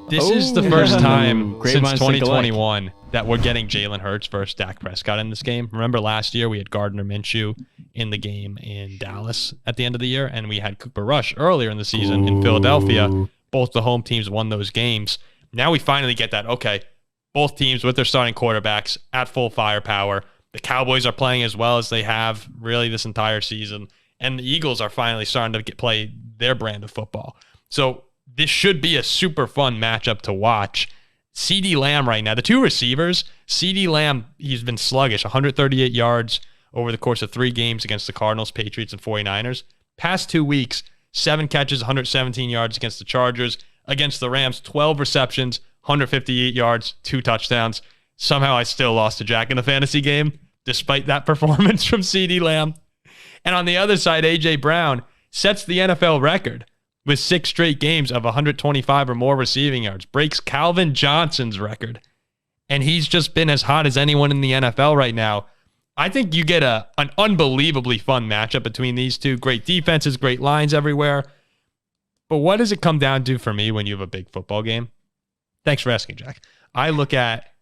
This is the first time Great since minds think alike. 2021 that we're getting Jalen Hurts versus Dak Prescott in this game. Remember last year we had Gardner Minshew in the game in Dallas at the end of the year, and we had Cooper Rush earlier in the season in Philadelphia. Both the home teams won those games. Now we finally get that, okay, both teams with their starting quarterbacks at full firepower. The Cowboys are playing as well as they have really this entire season, and the Eagles are finally starting to play their brand of football. So this should be a super fun matchup to watch. CeeDee Lamb right now, the two receivers, CeeDee Lamb, he's been sluggish, 138 yards over the course of 3 games against the Cardinals, Patriots, and 49ers. Past 2 weeks, 7 catches, 117 yards against the Chargers. Against the Rams, 12 receptions, 158 yards, 2 touchdowns. Somehow I still lost to Jack in the fantasy game, despite that performance from CeeDee Lamb. And on the other side, A.J. Brown sets the NFL record with 6 straight games of 125 or more receiving yards, breaks Calvin Johnson's record. And he's just been as hot as anyone in the NFL right now. I think you get an unbelievably fun matchup between these two. Great defenses, great lines everywhere. But what does it come down to for me when you have a big football game? Thanks for asking, Jack. I look at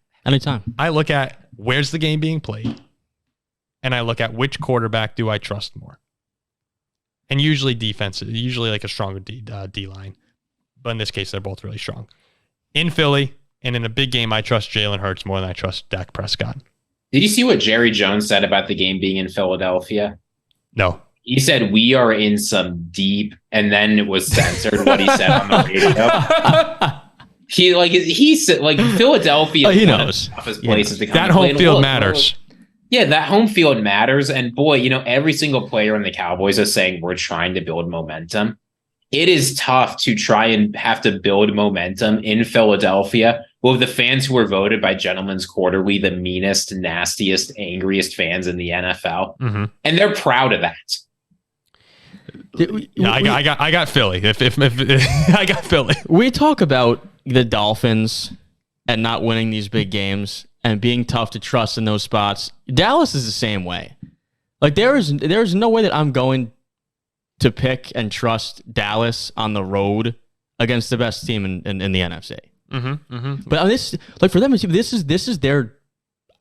where's the game being played, and I look at which quarterback do I trust more. And usually defense, usually like a stronger D-line. But in this case, they're both really strong. In Philly and in a big game, I trust Jalen Hurts more than I trust Dak Prescott. Did you see what Jerry Jones said about the game being in Philadelphia? No. He said, we are in some deep, and then it was censored what he said on the radio. He said, Philadelphia he is one knows. of the toughest places to come that and play. home field matters. Yeah, that home field matters. And boy, every single player in the Cowboys is saying we're trying to build momentum. It is tough to try and have to build momentum in Philadelphia with the fans who were voted by Gentleman's Quarterly the meanest, nastiest, angriest fans in the NFL. Mm-hmm. And they're proud of that. I got Philly. If I got Philly. We talk about the Dolphins and not winning these big games and being tough to trust in those spots. Dallas is the same way. Like there's no way that I'm going to pick and trust Dallas on the road against the best team in the NFC. Mm-hmm, mm-hmm. But on this, like for them, this is their,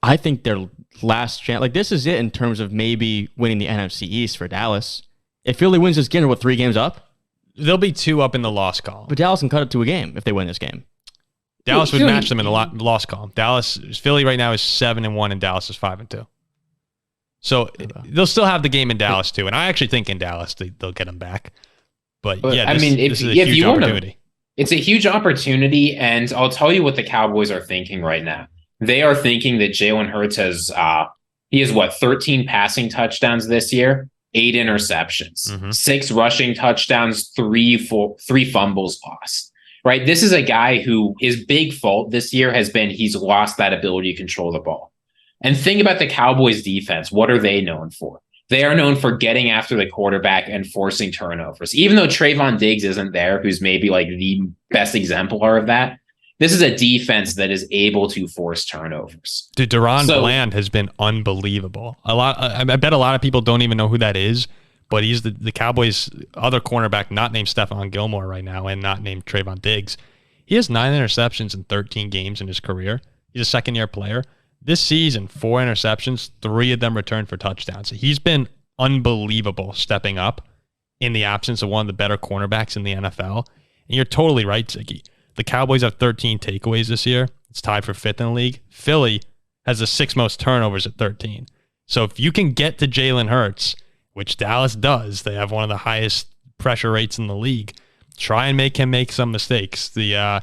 I think their last chance. Like this is it in terms of maybe winning the NFC East for Dallas. If Philly wins this game, what, 3 games up? They'll be 2 up in the loss column. But Dallas can cut it to a game if they win this game. Dallas would match them in the loss column. Philly right now is 7-1 and Dallas is 5-2. So they'll still have the game in Dallas too. And I actually think in Dallas they'll get them back. But yeah, this is a huge opportunity. It's a huge opportunity, and I'll tell you what the Cowboys are thinking right now. They are thinking that Jalen Hurts has 13 passing touchdowns this year, 8 interceptions, 6 rushing touchdowns, 3 fumbles lost. Right? This is a guy who his big fault this year has been he's lost that ability to control the ball. And think about the Cowboys defense. What are they known for? They are known for getting after the quarterback and forcing turnovers. Even though Trayvon Diggs isn't there, who's maybe like the best exemplar of that, this is a defense that is able to force turnovers. Dude, Deron Bland has been unbelievable. I bet a lot of people don't even know who that is, but he's the Cowboys' other cornerback, not named Stephon Gilmore right now and not named Trayvon Diggs. He has 9 interceptions in 13 games in his career. He's a second-year player. This season, 4 interceptions, 3 of them returned for touchdowns. He's been unbelievable stepping up in the absence of one of the better cornerbacks in the NFL. And you're totally right, Ziggy. The Cowboys have 13 takeaways this year. It's tied for 5th in the league. Philly has the 6th most turnovers at 13. So if you can get to Jalen Hurts, which Dallas does, they have one of the highest pressure rates in the league, try and make him make some mistakes. The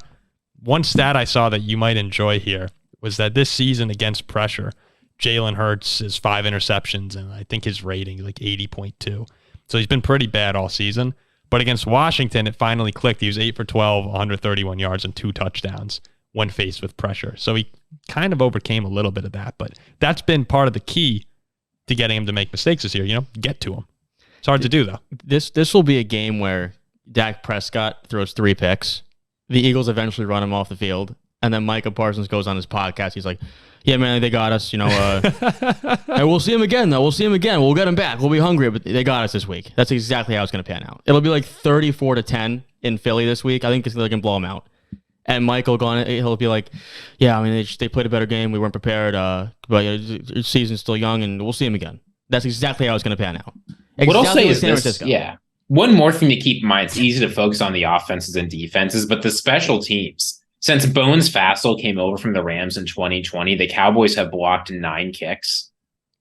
one stat I saw that you might enjoy here was that this season against pressure, Jalen Hurts is 5 interceptions, and I think his rating is like 80.2. So he's been pretty bad all season. But against Washington, it finally clicked. He was 8 for 12, 131 yards, and 2 touchdowns when faced with pressure. So he kind of overcame a little bit of that. But that's been part of the key to getting him to make mistakes this year. Get to him. It's hard to do, though. This will be a game where Dak Prescott throws 3 picks. The Eagles eventually run him off the field. And then Micah Parsons goes on his podcast. He's like, yeah, man, they got us. Hey, we'll see him again, though. We'll see him again. We'll get him back. We'll be hungry, but they got us this week. That's exactly how it's going to pan out. It'll be like 34-10 in Philly this week. I think they can blow them out. And Michael he'll be like, yeah, I mean, they played a better game. We weren't prepared. But the season's still young, and we'll see him again. That's exactly how it's going to pan out. What I'll say is this, yeah. One more thing to keep in mind, it's easy to focus on the offenses and defenses, but the special teams. Since Bones Fassel came over from the Rams in 2020, the Cowboys have blocked 9 kicks.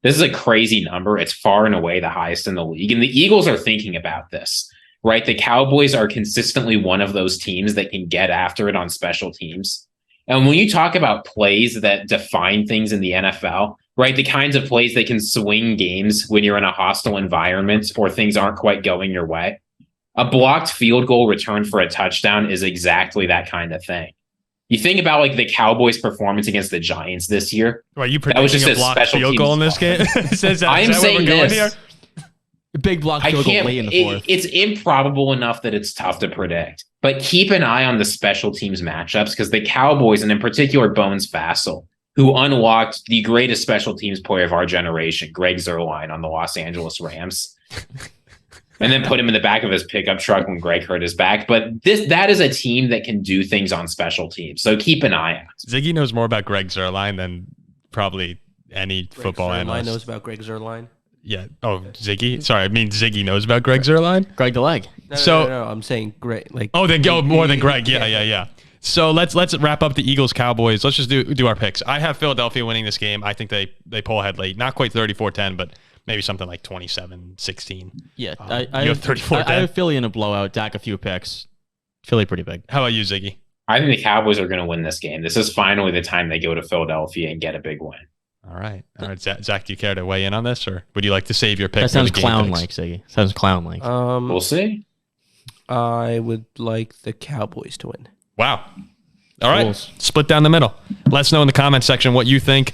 This is a crazy number. It's far and away the highest in the league. And the Eagles are thinking about this, right? The Cowboys are consistently one of those teams that can get after it on special teams. And when you talk about plays that define things in the NFL, right, the kinds of plays that can swing games when you're in a hostile environment or things aren't quite going your way, a blocked field goal return for a touchdown is exactly that kind of thing. You think about like the Cowboys' performance against the Giants this year. Well, you predicting a blocked field goal in this game? I'm saying this. Big block field goal late in the fourth. It's improbable enough that it's tough to predict. But keep an eye on the special teams matchups because the Cowboys, and in particular Bones Fassel, who unlocked the greatest special teams player of our generation, Greg Zuerlein on the Los Angeles Rams. And then put him in the back of his pickup truck when Greg hurt his back. But that is a team that can do things on special teams. So keep an eye out. Ziggy knows more about Greg Zuerlein than probably any football analyst. Knows about Greg Zuerlein. Yeah. Oh, Ziggy? Sorry, I mean Ziggy knows about Greg Zuerlein? Greg the Leg. No, I'm saying Greg. Like, then go more than Greg. Yeah. So let's wrap up the Eagles Cowboys. Let's just do our picks. I have Philadelphia winning this game. I think they pull ahead late. Not quite 34-10, but maybe something like 27-16. Yeah, I have 34-10. I have Philly in a blowout. Dak a few picks. Philly pretty big. How about you, Ziggy? I think the Cowboys are going to win this game. This is finally the time they go to Philadelphia and get a big win. All right. Zach, do you care to weigh in on this, or would you like to save your pick? That sounds clown-like, Ziggy. Sounds clown-like. We'll see. I would like the Cowboys to win. Wow. All right. Bulls. Split down the middle. Let us know in the comment section what you think.